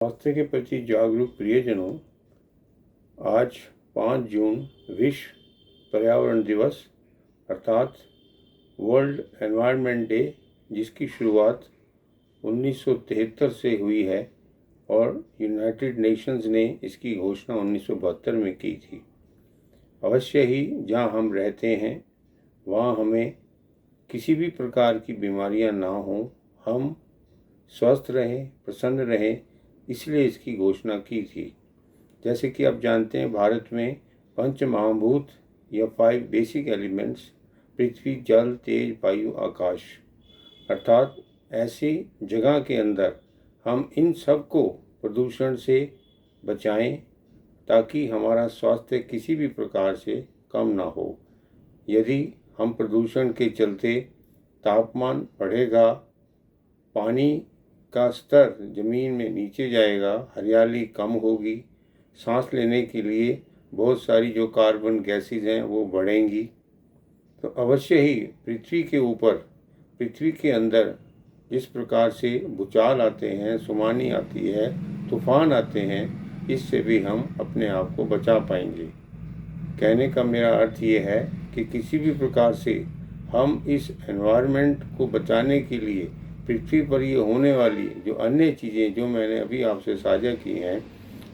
स्वास्थ्य के प्रति जागरूक प्रियजनों, आज 5 जून विश्व पर्यावरण दिवस अर्थात वर्ल्ड एनवायरनमेंट डे, जिसकी शुरुआत 1973 से हुई है और यूनाइटेड नेशंस ने इसकी घोषणा 1972 में की थी। अवश्य ही जहाँ हम रहते हैं वहाँ हमें किसी भी प्रकार की बीमारियाँ ना हों, हम स्वस्थ रहें, प्रसन्न रहें, इसलिए इसकी घोषणा की थी। जैसे कि आप जानते हैं, भारत में पंच महाभूत या 5 बेसिक एलिमेंट्स पृथ्वी, जल, तेज, वायु, आकाश, अर्थात ऐसी जगह के अंदर हम इन सब को प्रदूषण से बचाएं ताकि हमारा स्वास्थ्य किसी भी प्रकार से कम ना हो। यदि हम प्रदूषण के चलते तापमान बढ़ेगा, पानी का स्तर ज़मीन में नीचे जाएगा, हरियाली कम होगी, सांस लेने के लिए बहुत सारी जो कार्बन गैसेज हैं वो बढ़ेंगी, तो अवश्य ही पृथ्वी के ऊपर, पृथ्वी के अंदर जिस प्रकार से भूचाल आते हैं, सुनामी आती है, तूफान आते हैं, इससे भी हम अपने आप को बचा पाएंगे। कहने का मेरा अर्थ ये है कि किसी भी प्रकार से हम इस एनवायरनमेंट को बचाने के लिए पृथ्वी पर ये होने वाली जो अन्य चीज़ें जो मैंने अभी आपसे साझा की हैं,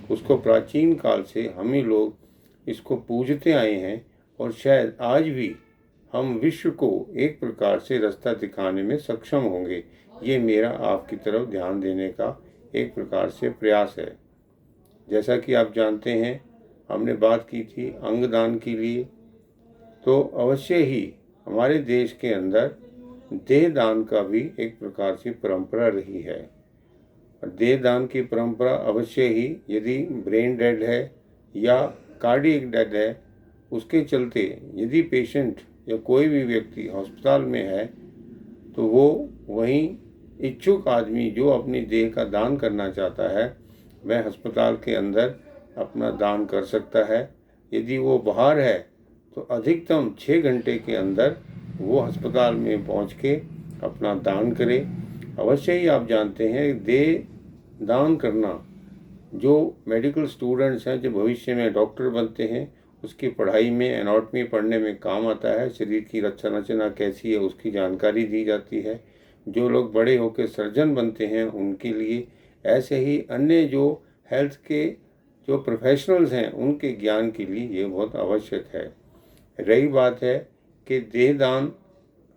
उसको प्राचीन काल से हम ही लोग इसको पूजते आए हैं और शायद आज भी हम विश्व को एक प्रकार से रास्ता दिखाने में सक्षम होंगे। ये मेरा आपकी तरफ ध्यान देने का एक प्रकार से प्रयास है। जैसा कि आप जानते हैं, हमने बात की थी अंगदान के लिए, तो अवश्य ही हमारे देश के अंदर देह दान का भी एक प्रकार से परंपरा रही है। देह दान की परंपरा अवश्य ही, यदि ब्रेन डेड है या कार्डियक डेड है, उसके चलते यदि पेशेंट या कोई भी व्यक्ति अस्पताल में है तो वो वहीं इच्छुक आदमी जो अपनी देह का दान करना चाहता है वह अस्पताल के अंदर अपना दान कर सकता है। यदि वो बाहर है तो अधिकतम 6 घंटे के अंदर वो अस्पताल में पहुंच के अपना दान करे। अवश्य ही आप जानते हैं, देह दान करना जो मेडिकल स्टूडेंट्स हैं, जो भविष्य में डॉक्टर बनते हैं, उसकी पढ़ाई में एनाटॉमी पढ़ने में काम आता है। शरीर की रचना कैसी है उसकी जानकारी दी जाती है। जो लोग बड़े होकर सर्जन बनते हैं उनके लिए, ऐसे ही अन्य जो हेल्थ के जो प्रोफेशनल्स हैं उनके ज्ञान के लिए ये बहुत आवश्यक है। रही बात है कि देह दान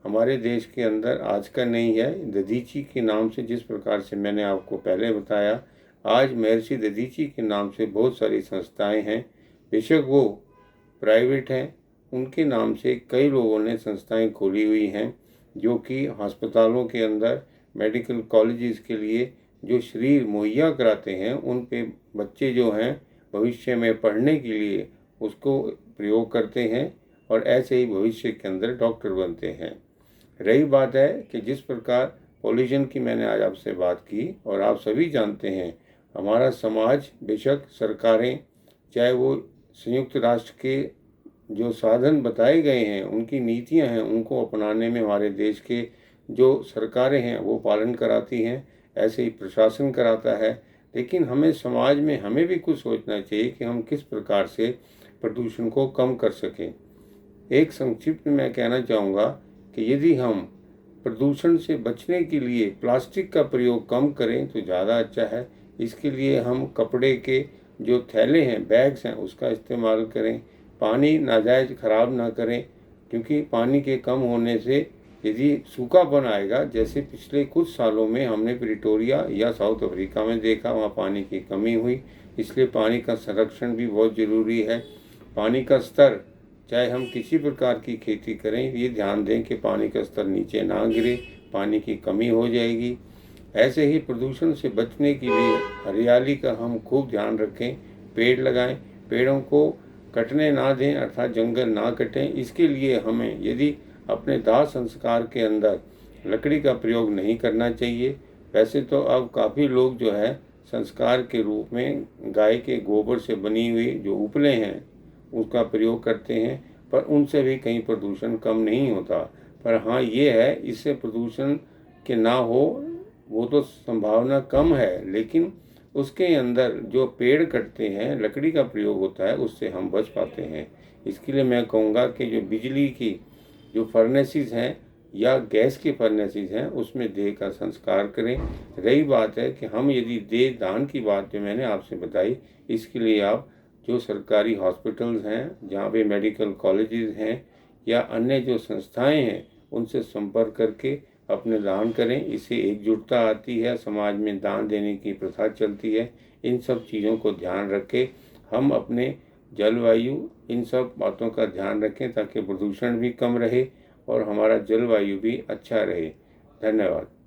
हमारे देश के अंदर आज का नहीं है। दधीची के नाम से, जिस प्रकार से मैंने आपको पहले बताया, आज महर्षि दधीची के नाम से बहुत सारी संस्थाएं हैं। बेशक वो प्राइवेट हैं, उनके नाम से कई लोगों ने संस्थाएं खोली हुई हैं जो कि अस्पतालों के अंदर, मेडिकल कॉलेजेस के लिए जो शरीर मुहैया कराते हैं, उन पे बच्चे जो हैं भविष्य में पढ़ने के लिए उसको प्रयोग करते हैं और ऐसे ही भविष्य के अंदर डॉक्टर बनते हैं। रही बात है कि जिस प्रकार पॉल्यूशन की मैंने आज आपसे बात की, और आप सभी जानते हैं हमारा समाज, बेशक सरकारें, चाहे वो संयुक्त राष्ट्र के जो साधन बताए गए हैं, उनकी नीतियां हैं, उनको अपनाने में हमारे देश के जो सरकारें हैं वो पालन कराती हैं, ऐसे ही प्रशासन कराता है। लेकिन हमें समाज में हमें भी कुछ सोचना चाहिए कि हम किस प्रकार से प्रदूषण को कम कर सकें। एक संक्षिप्त में मैं कहना चाहूँगा कि यदि हम प्रदूषण से बचने के लिए प्लास्टिक का प्रयोग कम करें तो ज़्यादा अच्छा है। इसके लिए हम कपड़े के जो थैले हैं, बैग्स हैं, उसका इस्तेमाल करें। पानी नाजायज़ ख़राब ना करें, क्योंकि पानी के कम होने से यदि सूखापन आएगा, जैसे पिछले कुछ सालों में हमने प्रिटोरिया या साउथ अफ्रीका में देखा, वहाँ पानी की कमी हुई। इसलिए पानी का संरक्षण भी बहुत ज़रूरी है। पानी का स्तर, चाहे हम किसी प्रकार की खेती करें, ये ध्यान दें कि पानी का स्तर नीचे ना गिरे, पानी की कमी हो जाएगी। ऐसे ही प्रदूषण से बचने के लिए हरियाली का हम खूब ध्यान रखें, पेड़ लगाएं, पेड़ों को कटने ना दें, अर्थात जंगल ना कटें। इसके लिए हमें यदि अपने दाह संस्कार के अंदर लकड़ी का प्रयोग नहीं करना चाहिए। वैसे तो अब काफ़ी लोग जो है संस्कार के रूप में गाय के गोबर से बनी हुई जो उपलें हैं उसका प्रयोग करते हैं, पर उनसे भी कहीं प्रदूषण कम नहीं होता। पर हाँ, ये है, इससे प्रदूषण के ना हो वो तो संभावना कम है, लेकिन उसके अंदर जो पेड़ कटते हैं, लकड़ी का प्रयोग होता है, उससे हम बच पाते हैं। इसके लिए मैं कहूँगा कि जो बिजली की जो फर्नेसेस हैं या गैस के फर्नेसेस हैं, उसमें देह का संस्कार करें। रही बात है कि हम यदि देह दान की बात जो मैंने आपसे बताई, इसके लिए आप जो सरकारी हॉस्पिटल्स हैं, जहाँ पे मेडिकल कॉलेजेस हैं या अन्य जो संस्थाएं हैं, उनसे संपर्क करके अपने दान करें। इससे एकजुटता आती है, समाज में दान देने की प्रथा चलती है। इन सब चीज़ों को ध्यान रख के हम अपने जलवायु, इन सब बातों का ध्यान रखें ताकि प्रदूषण भी कम रहे और हमारा जलवायु भी अच्छा रहे। धन्यवाद।